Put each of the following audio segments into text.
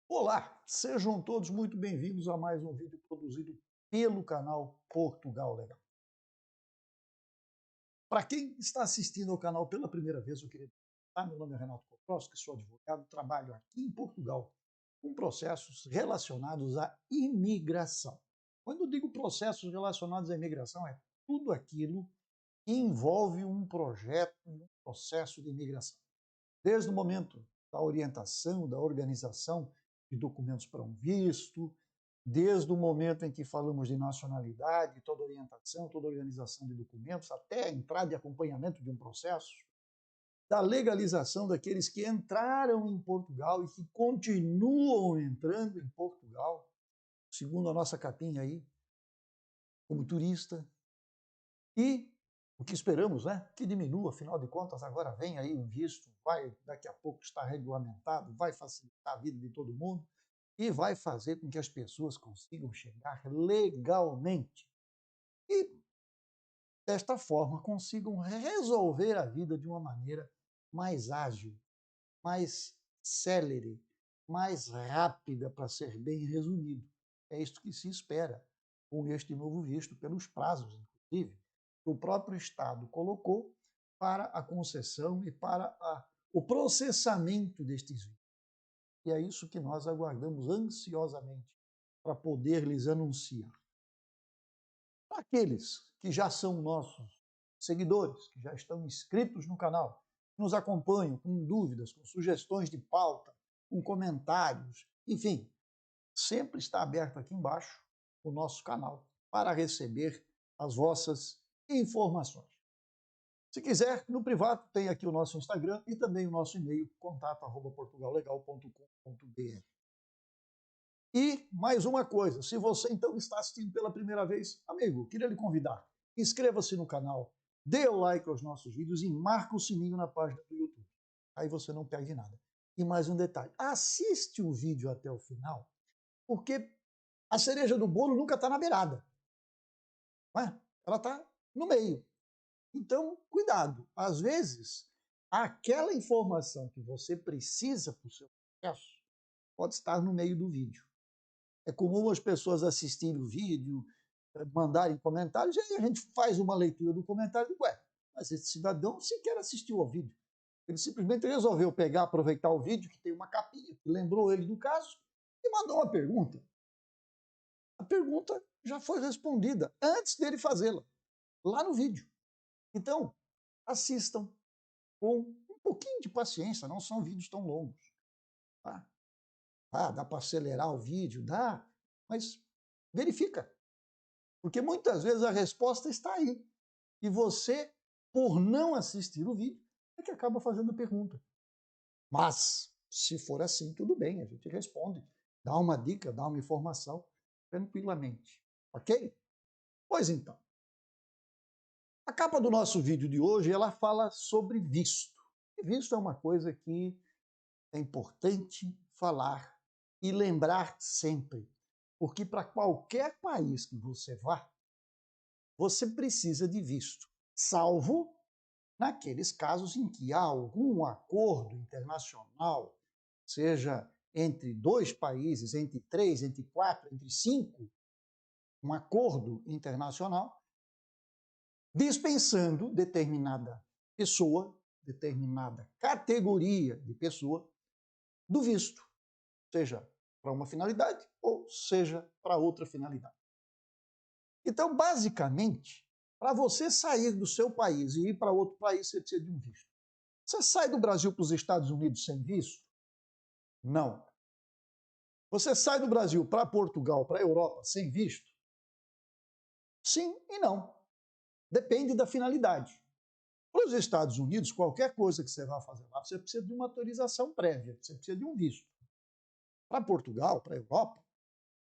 Olá, sejam todos muito bem-vindos a mais um vídeo produzido pelo canal Portugal Legal. Para quem está assistindo ao canal pela primeira vez, eu queria dizer, meu nome é Renato Koprowski, sou advogado, trabalho aqui em Portugal com processos relacionados à imigração. Quando eu digo processos relacionados à imigração, é tudo aquilo que envolve um projeto e um processo de imigração. Desde o momento da orientação, da organização de documentos para um visto, desde o momento em que falamos de nacionalidade, toda orientação, toda organização de documentos, até a entrada e acompanhamento de um processo, da legalização daqueles que entraram em Portugal e que continuam entrando em Portugal, segundo a nossa capinha aí, como turista, e o que esperamos, né? Que diminua, afinal de contas, agora vem aí o visto, vai daqui a pouco estar regulamentado, vai facilitar a vida de todo mundo e vai fazer com que as pessoas consigam chegar legalmente e, desta forma, consigam resolver a vida de uma maneira mais ágil, mais célere, mais rápida, para ser bem resumido. É isto que se espera com este novo visto, pelos prazos, inclusive, que o próprio Estado colocou para a concessão e para o processamento destes vistos. E é isso que nós aguardamos ansiosamente para poder lhes anunciar. Para aqueles que já são nossos seguidores, que já estão inscritos no canal, que nos acompanham com dúvidas, com sugestões de pauta, com comentários, enfim, sempre está aberto aqui embaixo o nosso canal para receber as vossas informações. Se quiser, no privado, tem aqui o nosso Instagram e também o nosso e-mail, contato@portugallegal.com.br. E mais uma coisa, se você então está assistindo pela primeira vez, amigo, queria lhe convidar, inscreva-se no canal, dê o like aos nossos vídeos e marca o sininho na página do YouTube. Aí você não perde nada. E mais um detalhe, assiste o vídeo até o final, porque a cereja do bolo nunca está na beirada, não é? Ela está no meio. Então, cuidado. Às vezes, aquela informação que você precisa para o seu processo pode estar no meio do vídeo. É comum as pessoas assistirem o vídeo, mandarem comentários, e aí a gente faz uma leitura do comentário e diz, ué, mas esse cidadão sequer assistiu ao vídeo. Ele simplesmente resolveu pegar, aproveitar o vídeo, que tem uma capinha, que lembrou ele do caso, e mandou uma pergunta. A pergunta já foi respondida antes dele fazê-la, lá no vídeo. Então, assistam com um pouquinho de paciência, não são vídeos tão longos. Tá? Dá para acelerar o vídeo, dá, mas verifica. Porque muitas vezes a resposta está aí. E você, por não assistir o vídeo, é que acaba fazendo a pergunta. Mas, se for assim, tudo bem, a gente responde. Dá uma dica, dá uma informação, tranquilamente. Ok? Pois então. A capa do nosso vídeo de hoje, ela fala sobre visto. E visto é uma coisa que é importante falar e lembrar sempre. Porque para qualquer país que você vá, você precisa de visto, salvo naqueles casos em que há algum acordo internacional, seja entre dois países, entre três, entre quatro, entre cinco, um acordo internacional, dispensando determinada pessoa, determinada categoria de pessoa, do visto, seja para uma finalidade ou seja para outra finalidade. Então, basicamente, para você sair do seu país e ir para outro país, você precisa de um visto. Você sai do Brasil para os Estados Unidos sem visto? Não. Você sai do Brasil para Portugal, para a Europa, sem visto? Sim e não. Depende da finalidade. Para os Estados Unidos, qualquer coisa que você vá fazer lá, você precisa de uma autorização prévia, você precisa de um visto. Para Portugal, para a Europa,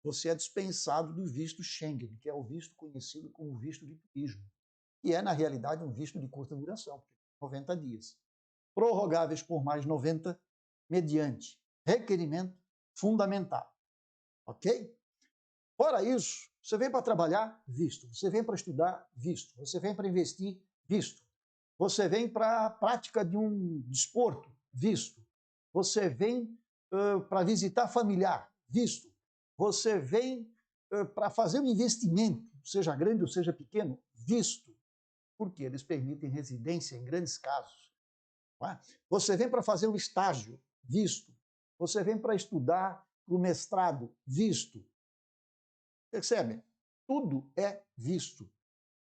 você é dispensado do visto Schengen, que é o visto conhecido como visto de turismo, que é, na realidade, um visto de curta duração, 90 dias, prorrogáveis por mais 90, mediante requerimento fundamental. Ok? Fora isso, você vem para trabalhar, visto. Você vem para estudar, visto. Você vem para investir, visto. Você vem para a prática de um desporto, visto. Você vem para visitar familiar, visto. Você vem para fazer um investimento, seja grande ou seja pequeno, visto. Porque eles permitem residência em grandes casos. Não é? Você vem para fazer um estágio, visto. Você vem para estudar o mestrado, visto. Percebe? Tudo é visto.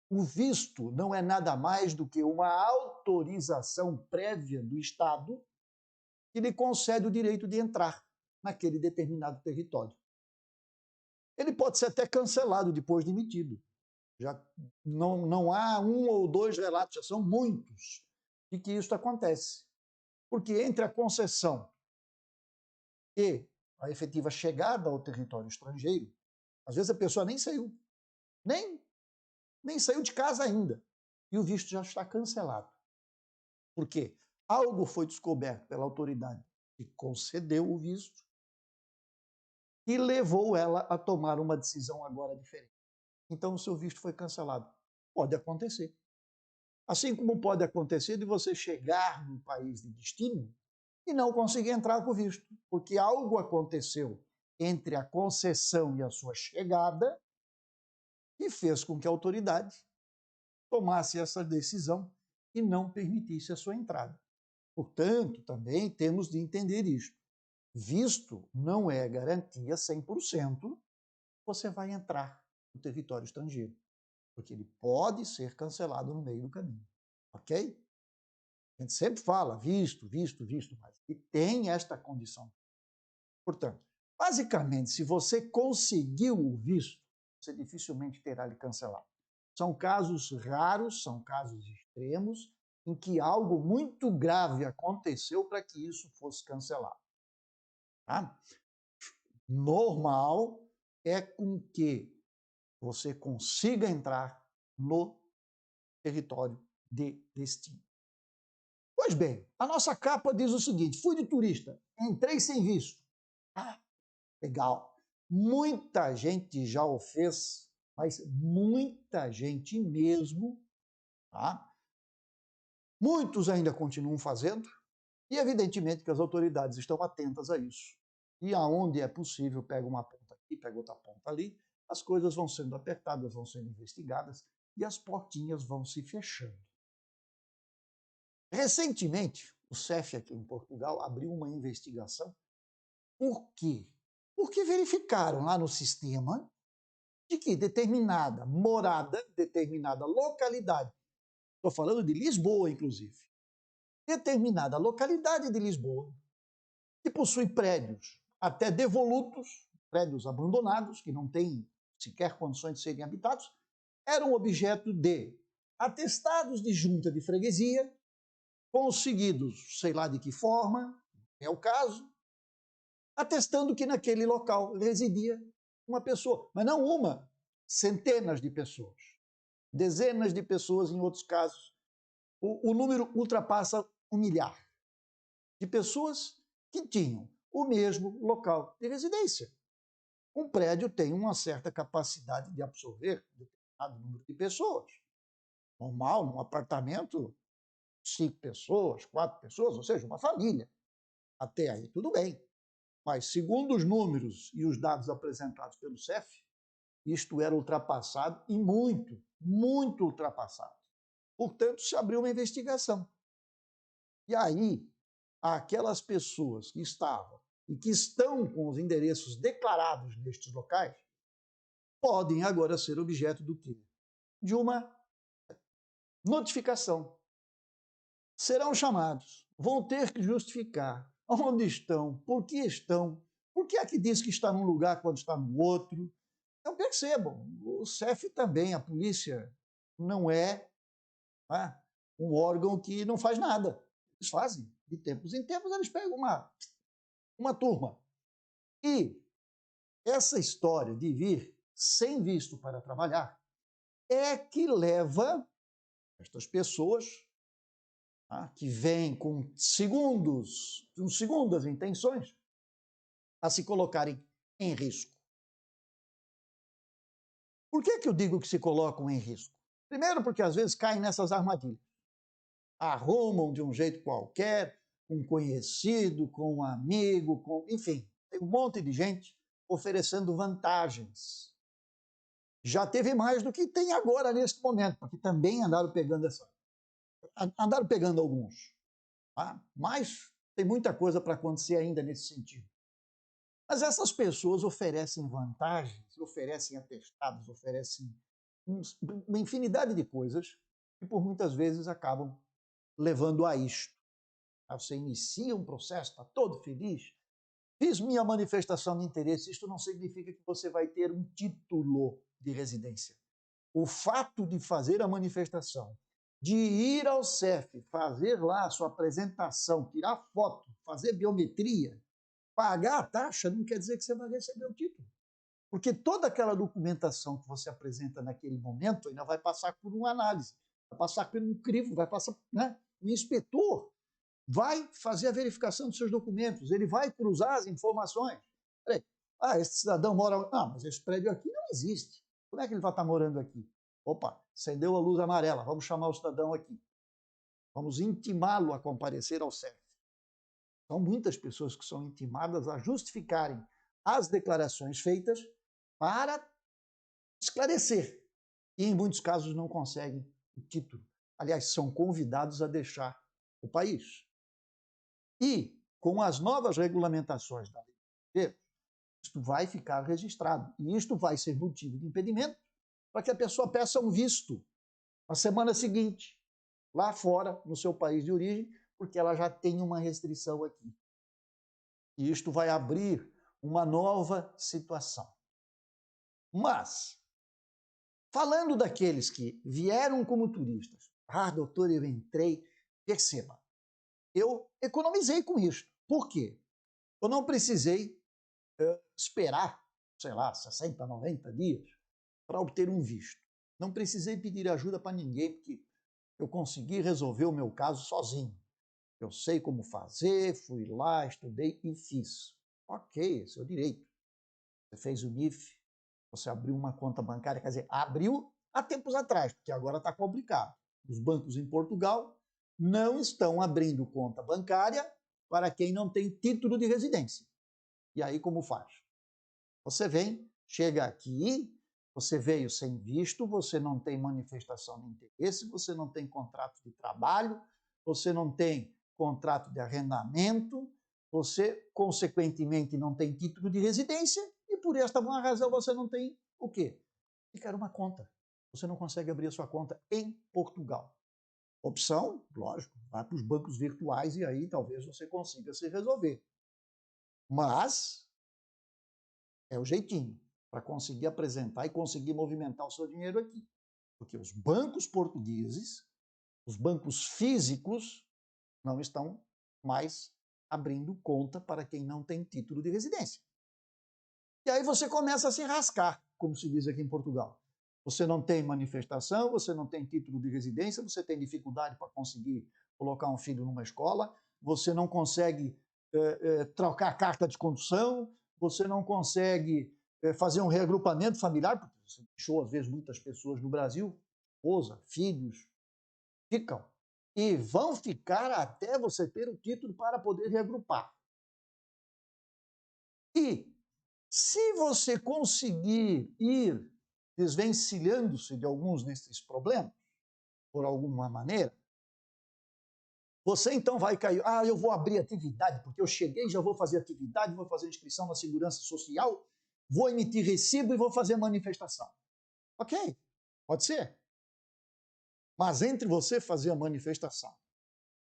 O visto não é nada mais do que uma autorização prévia do Estado que lhe concede o direito de entrar naquele determinado território. Ele pode ser até cancelado depois de emitido. Já não há um ou dois relatos, já são muitos, de que isso acontece. Porque entre a concessão e a efetiva chegada ao território estrangeiro, às vezes a pessoa nem saiu, nem saiu de casa ainda, e o visto já está cancelado. Por quê? Algo foi descoberto pela autoridade que concedeu o visto e levou ela a tomar uma decisão agora diferente. Então o seu visto foi cancelado. Pode acontecer. Assim como pode acontecer de você chegar no país de destino e não conseguir entrar com o visto, porque algo aconteceu entre a concessão e a sua chegada e fez com que a autoridade tomasse essa decisão e não permitisse a sua entrada. Portanto, também temos de entender isto. Visto não é garantia 100% você vai entrar no território estrangeiro, porque ele pode ser cancelado no meio do caminho, ok? A gente sempre fala visto, mas e tem esta condição. Portanto, basicamente, se você conseguiu o visto, você dificilmente terá de cancelar. São casos raros, são casos extremos, em que algo muito grave aconteceu para que isso fosse cancelado. Tá? Normal é com que você consiga entrar no território de destino. Pois bem, a nossa capa diz o seguinte: fui de turista, entrei sem visto. Ah, legal. Muita gente já o fez, mas muita gente mesmo, tá? Muitos ainda continuam fazendo, e evidentemente que as autoridades estão atentas a isso. E aonde é possível, pega uma ponta aqui, pega outra ponta ali, as coisas vão sendo apertadas, vão sendo investigadas e as portinhas vão se fechando. Recentemente, o CEF aqui em Portugal abriu uma investigação. Por quê? Porque verificaram lá no sistema de que determinada morada, determinada localidade, estou falando de Lisboa, inclusive, determinada localidade de Lisboa, que possui prédios até devolutos, prédios abandonados, que não têm sequer condições de serem habitados, eram objeto de atestados de junta de freguesia, conseguidos, sei lá de que forma, é o caso, atestando que naquele local residia uma pessoa, mas não uma, centenas de pessoas, dezenas de pessoas em outros casos. O número ultrapassa 1 milhar de pessoas que tinham o mesmo local de residência. Um prédio tem uma certa capacidade de absorver determinado número de pessoas. Normal, num apartamento, 5 pessoas, 4 pessoas, ou seja, uma família. Até aí tudo bem. Mas, segundo os números e os dados apresentados pelo CEF, isto era ultrapassado e muito, muito ultrapassado. Portanto, se abriu uma investigação. E aí, aquelas pessoas que estavam e que estão com os endereços declarados nestes locais podem agora ser objeto do quê? De uma notificação. Serão chamados, vão ter que justificar onde estão, por que é que diz que está num lugar quando está no outro. Então percebam, o CEF também, a polícia, não é um órgão que não faz nada. Eles fazem, de tempos em tempos eles pegam uma turma. E essa história de vir sem visto para trabalhar é que leva estas pessoas que vêm com segundas intenções a se colocarem em risco. Por que eu digo que se colocam em risco? Primeiro porque às vezes caem nessas armadilhas. Arrumam de um jeito qualquer, com um conhecido, com um amigo, enfim, tem um monte de gente oferecendo vantagens. Já teve mais do que tem agora neste momento, porque também andaram pegando alguns. Tá? Mas tem muita coisa para acontecer ainda nesse sentido. Mas essas pessoas oferecem vantagens, oferecem atestados, oferecem uma infinidade de coisas que por muitas vezes acabam levando a isto. Você inicia um processo, está todo feliz, fiz minha manifestação de interesse, isto não significa que você vai ter um título de residência. O fato de fazer a manifestação, de ir ao CEF, fazer lá a sua apresentação, tirar foto, fazer biometria, pagar a taxa, não quer dizer que você vai receber o título. Porque toda aquela documentação que você apresenta naquele momento ainda vai passar por uma análise, vai passar por um crivo, vai passar, né? O inspetor vai fazer a verificação dos seus documentos, ele vai cruzar as informações. Peraí, esse cidadão mora... Não, mas esse prédio aqui não existe. Como é que ele vai estar morando aqui? Opa, acendeu a luz amarela, vamos chamar o cidadão aqui. Vamos intimá-lo a comparecer ao CEF. São muitas pessoas que são intimadas a justificarem as declarações feitas para esclarecer. E, em muitos casos, não conseguem o título. Aliás, são convidados a deixar o país. E, com as novas regulamentações da lei, isto vai ficar registrado. E isto vai ser motivo de impedimento para que a pessoa peça um visto na semana seguinte, lá fora, no seu país de origem, porque ela já tem uma restrição aqui. E isto vai abrir uma nova situação. Mas, falando daqueles que vieram como turistas, doutor, eu entrei, perceba, eu economizei com isto. Por quê? Eu não precisei esperar, sei lá, 60, 90 dias para obter um visto. Não precisei pedir ajuda para ninguém, porque eu consegui resolver o meu caso sozinho. Eu sei como fazer, fui lá, estudei e fiz. Ok, esse é o direito. Você fez o NIF, você abriu uma conta bancária, quer dizer, abriu há tempos atrás, porque agora está complicado. Os bancos em Portugal não estão abrindo conta bancária para quem não tem título de residência. E aí como faz? Você vem, chega aqui, você veio sem visto, você não tem manifestação de interesse, você não tem contrato de trabalho, você não tem contrato de arrendamento, você, consequentemente, não tem título de residência e, por esta boa razão, você não tem o quê? Sequer uma conta. Você não consegue abrir a sua conta em Portugal. Opção, lógico, vai para os bancos virtuais e aí talvez você consiga se resolver. Mas é o jeitinho para conseguir apresentar e conseguir movimentar o seu dinheiro aqui. Porque os bancos portugueses, os bancos físicos, não estão mais abrindo conta para quem não tem título de residência. E aí você começa a se rascar, como se diz aqui em Portugal. Você não tem manifestação, você não tem título de residência, você tem dificuldade para conseguir colocar um filho numa escola, você não consegue trocar carta de condução, você não consegue fazer um reagrupamento familiar, porque você deixou, às vezes, muitas pessoas no Brasil, esposa, filhos, ficam. E vão ficar até você ter o título para poder reagrupar. E se você conseguir ir desvencilhando-se de alguns desses problemas, por alguma maneira, você então vai cair, eu vou abrir atividade, porque eu cheguei, já vou fazer atividade, vou fazer inscrição na Segurança Social, vou emitir recibo e vou fazer manifestação. Ok, pode ser. Mas entre você fazer a manifestação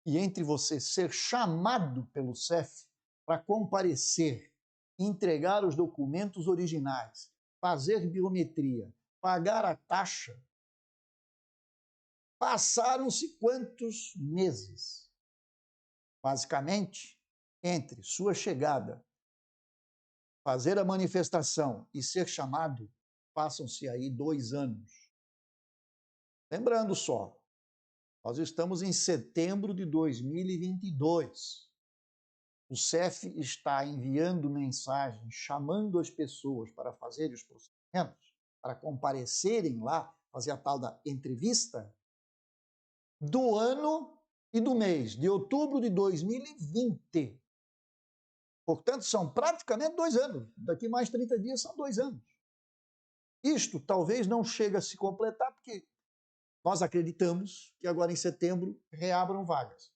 e entre você ser chamado pelo CEF para comparecer, entregar os documentos originais, fazer biometria, pagar a taxa, passaram-se quantos meses? Basicamente, entre sua chegada, fazer a manifestação e ser chamado, passam-se aí 2 anos. Lembrando só, nós estamos em setembro de 2022. O CEF está enviando mensagens, chamando as pessoas para fazerem os procedimentos, para comparecerem lá, fazer a tal da entrevista, do ano e do mês de outubro de 2020. Portanto, são praticamente 2 anos. Daqui mais 30 dias são 2 anos. Isto talvez não chegue a se completar, porque nós acreditamos que agora em setembro reabram vagas.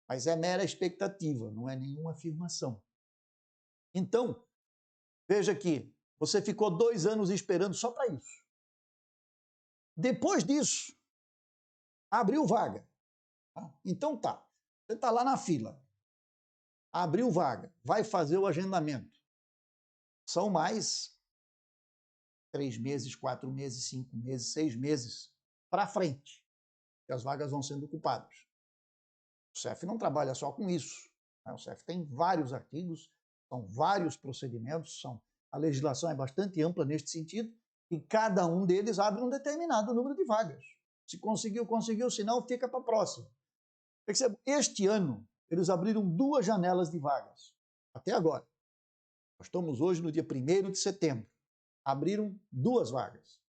Mas é mera expectativa, não é nenhuma afirmação. Então, veja aqui, você ficou 2 anos esperando só para isso. Depois disso, abriu vaga. Então tá, você está lá na fila. Abriu vaga, vai fazer o agendamento. São mais 3 meses, 4 meses, 5 meses, 6 meses para frente, que as vagas vão sendo ocupadas. O CEF não trabalha só com isso. O CEF tem vários artigos, são vários procedimentos, a legislação é bastante ampla neste sentido, e cada um deles abre um determinado número de vagas. Se conseguiu, conseguiu, se não, fica para a próxima. Perceba, este ano, eles abriram 2 janelas de vagas, até agora. Nós estamos hoje no dia 1º de setembro. Abriram 2 vagas,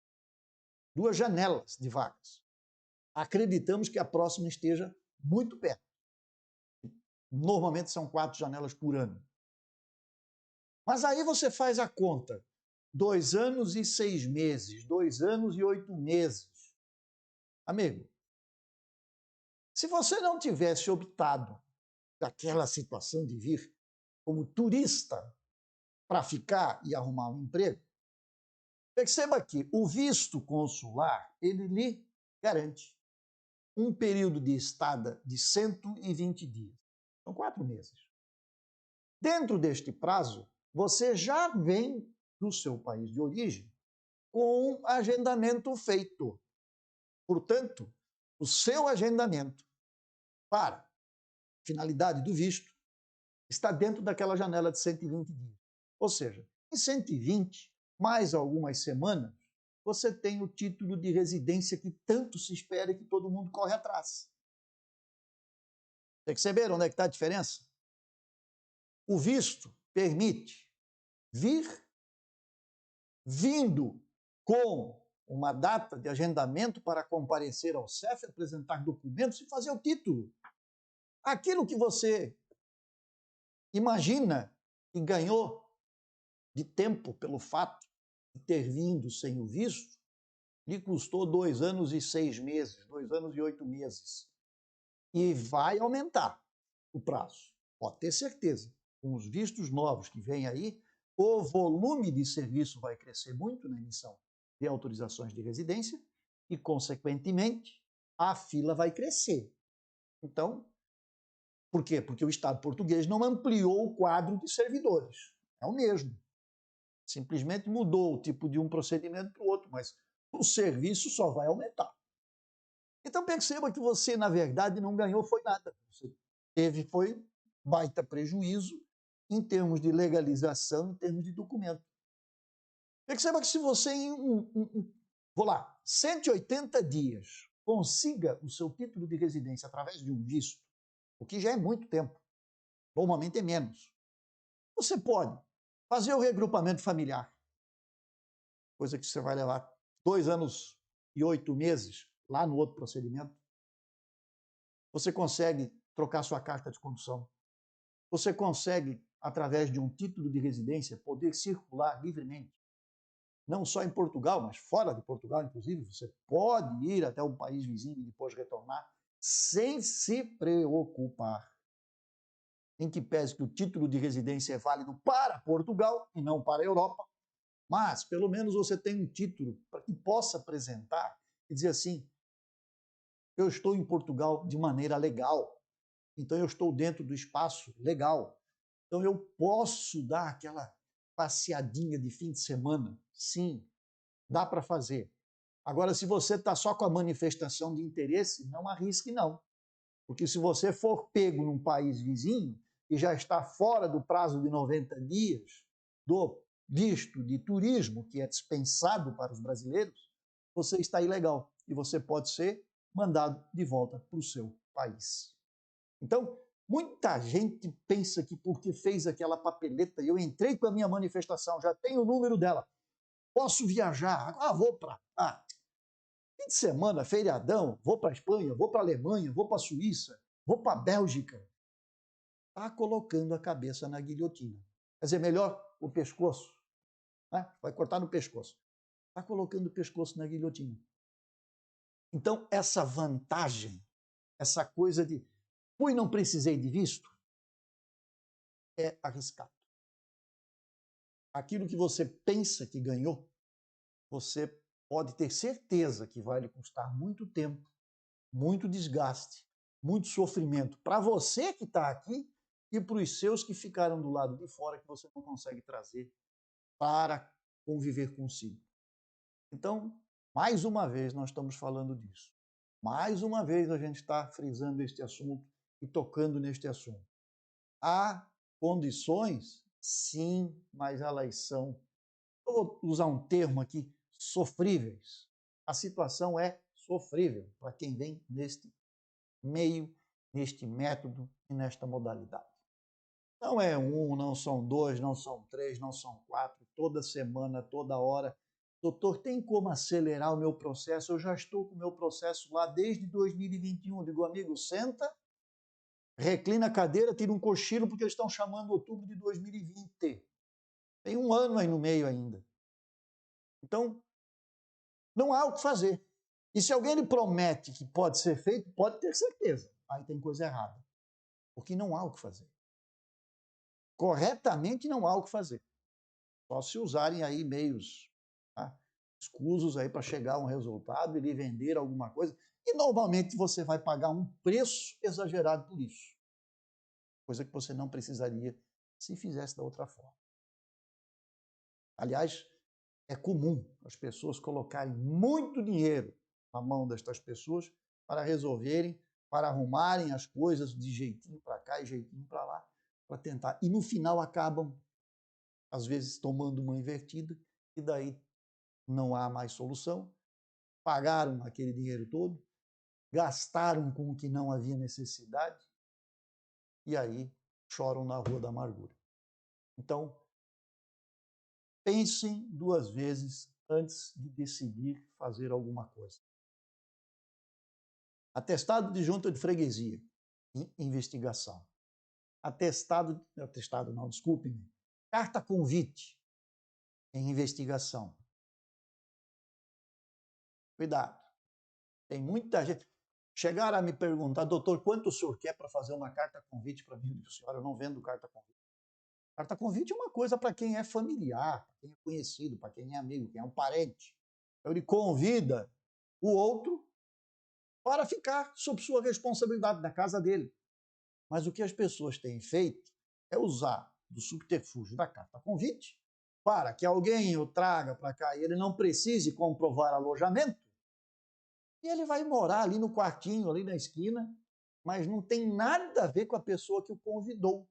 2 janelas de vagas. Acreditamos que a próxima esteja muito perto. Normalmente são 4 janelas por ano. Mas aí você faz a conta. 2 anos e 6 meses, 2 anos e 8 meses. Amigo, se você não tivesse optado daquela situação de vir como turista para ficar e arrumar um emprego, perceba que o visto consular, ele lhe garante um período de estada de 120 dias. São 4 meses. Dentro deste prazo, você já vem do seu país de origem com um agendamento feito. Portanto, o seu agendamento para finalidade do visto está dentro daquela janela de 120 dias. Ou seja, em 120, mais algumas semanas, você tem o título de residência que tanto se espera e que todo mundo corre atrás. Perceberam onde é que está a diferença? O visto permite vir, vindo com uma data de agendamento para comparecer ao CEF, apresentar documentos e fazer o título. Aquilo que você imagina e ganhou de tempo pelo fato de ter vindo sem o visto, lhe custou 2 anos e 6 meses, 2 anos e 8 meses. E vai aumentar o prazo. Pode ter certeza. Com os vistos novos que vêm aí, o volume de serviço vai crescer muito na emissão de autorizações de residência e, consequentemente, a fila vai crescer. Então, por quê? Porque o Estado português não ampliou o quadro de servidores. É o mesmo. Simplesmente mudou o tipo de um procedimento para o outro, mas o serviço só vai aumentar. Então perceba que você, na verdade, não ganhou foi nada. Você foi baita prejuízo em termos de legalização, em termos de documento. Perceba que se você vou lá, 180 dias consiga o seu título de residência através de um visto, o que já é muito tempo, normalmente é menos, você pode fazer o regrupamento familiar, coisa que você vai levar 2 anos e 8 meses lá no outro procedimento. Você consegue trocar sua carta de condução. Você consegue, através de um título de residência, poder circular livremente. Não só em Portugal, mas fora de Portugal, inclusive. Você pode ir até um país vizinho e depois retornar sem se preocupar. Em que pese que o título de residência é válido para Portugal e não para a Europa, mas pelo menos você tem um título para que possa apresentar e dizer assim: eu estou em Portugal de maneira legal, então eu estou dentro do espaço legal, então eu posso dar aquela passeadinha de fim de semana. Sim, dá para fazer. Agora, se você está só com a manifestação de interesse, não arrisque não. Porque se você for pego num país vizinho e já está fora do prazo de 90 dias do visto de turismo, que é dispensado para os brasileiros, você está ilegal e você pode ser mandado de volta para o seu país. Então, muita gente pensa que porque fez aquela papeleta, eu entrei com a minha manifestação, já tenho o número dela, posso viajar, vou para fim de semana, feriadão, vou para a Espanha, vou para a Alemanha, vou para a Suíça, vou para a Bélgica. Está colocando a cabeça na guilhotina. Quer dizer, melhor o pescoço. Né? Vai cortar no pescoço. Está colocando o pescoço na guilhotina. Então, essa vantagem, essa coisa de fui e não precisei de visto, é arriscado. Aquilo que você pensa que ganhou, você pode ter certeza que vai lhe custar muito tempo, muito desgaste, muito sofrimento para você que está aqui e para os seus que ficaram do lado de fora que você não consegue trazer para conviver consigo. Então, mais uma vez nós estamos falando disso. Mais uma vez a gente está frisando este assunto e tocando neste assunto. Há condições, sim, mas elas são, eu vou usar um termo aqui, sofríveis. A situação é sofrível para quem vem neste meio, neste método e nesta modalidade. Não é um, não são dois, não são três, não são quatro, toda semana, toda hora. Doutor, tem como acelerar o meu processo? Eu já estou com o meu processo lá desde 2021. Eu digo, amigo, senta, reclina a cadeira, tira um cochilo, porque eles estão chamando outubro de 2020. Tem um ano aí no meio ainda. Então, não há o que fazer. E se alguém lhe promete que pode ser feito, pode ter certeza. Aí tem coisa errada. Porque não há o que fazer. Corretamente não há o que fazer. Só se usarem aí meios escusos aí para chegar a um resultado e lhe vender alguma coisa. E normalmente você vai pagar um preço exagerado por isso. Coisa que você não precisaria se fizesse da outra forma. Aliás, é comum as pessoas colocarem muito dinheiro na mão destas pessoas para resolverem, para arrumarem as coisas de jeitinho para cá e jeitinho para lá, para tentar. E no final acabam, às vezes, tomando uma invertida e daí não há mais solução. Pagaram aquele dinheiro todo, gastaram com o que não havia necessidade e aí choram na rua da amargura. Então, pensem duas vezes antes de decidir fazer alguma coisa. Atestado de junta de freguesia, investigação. Carta convite, em investigação. Cuidado. Tem muita gente. Chegaram a me perguntar, doutor, quanto o senhor quer para fazer uma carta convite para mim? Eu disse, senhora, eu não vendo carta convite. Carta convite é uma coisa para quem é familiar, para quem é conhecido, para quem é amigo, quem é um parente. Então, ele convida o outro para ficar sob sua responsabilidade na casa dele. Mas o que as pessoas têm feito é usar do subterfúgio da carta convite para que alguém o traga para cá e ele não precise comprovar alojamento. E ele vai morar ali no quartinho, ali na esquina, mas não tem nada a ver com a pessoa que o convidou.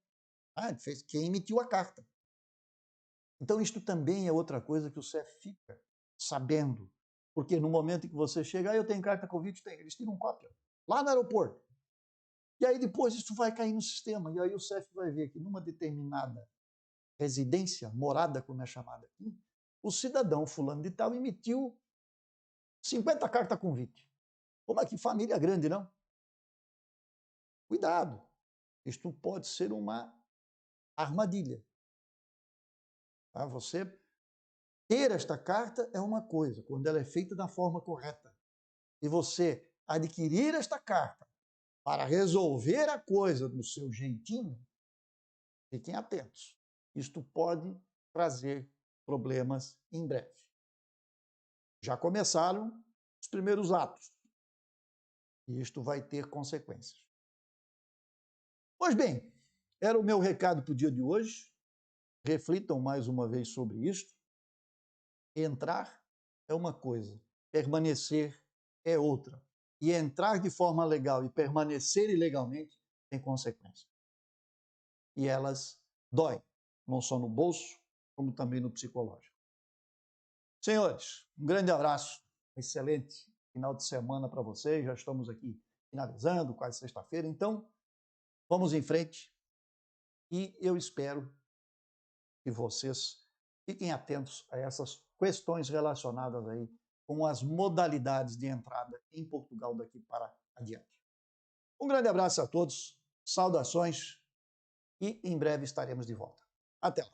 Quem emitiu a carta. Então, isto também é outra coisa que o CEF fica sabendo. Porque no momento em que você chega, eu tenho carta convite, eles tiram cópia, lá no aeroporto. E aí depois isso vai cair no sistema. E aí o CEF vai ver que numa determinada residência, morada, como é chamada aqui, o cidadão fulano de tal emitiu 50 cartas convite. Como é que família grande, não? Cuidado. Isto pode ser uma armadilha. Você ter esta carta é uma coisa, quando ela é feita da forma correta. E você adquirir esta carta para resolver a coisa do seu jeitinho, fiquem atentos. Isto pode trazer problemas em breve. Já começaram os primeiros atos. E isto vai ter consequências. Pois bem, era o meu recado para o dia de hoje. Reflitam mais uma vez sobre isto. Entrar é uma coisa, permanecer é outra. E entrar de forma legal e permanecer ilegalmente tem consequências. E elas doem, não só no bolso, como também no psicológico. Senhores, um grande abraço, excelente final de semana para vocês. Já estamos aqui finalizando, quase sexta-feira, então vamos em frente e eu espero que vocês fiquem atentos a essas questões relacionadas aí com as modalidades de entrada em Portugal daqui para adiante. Um grande abraço a todos, saudações e em breve estaremos de volta. Até lá.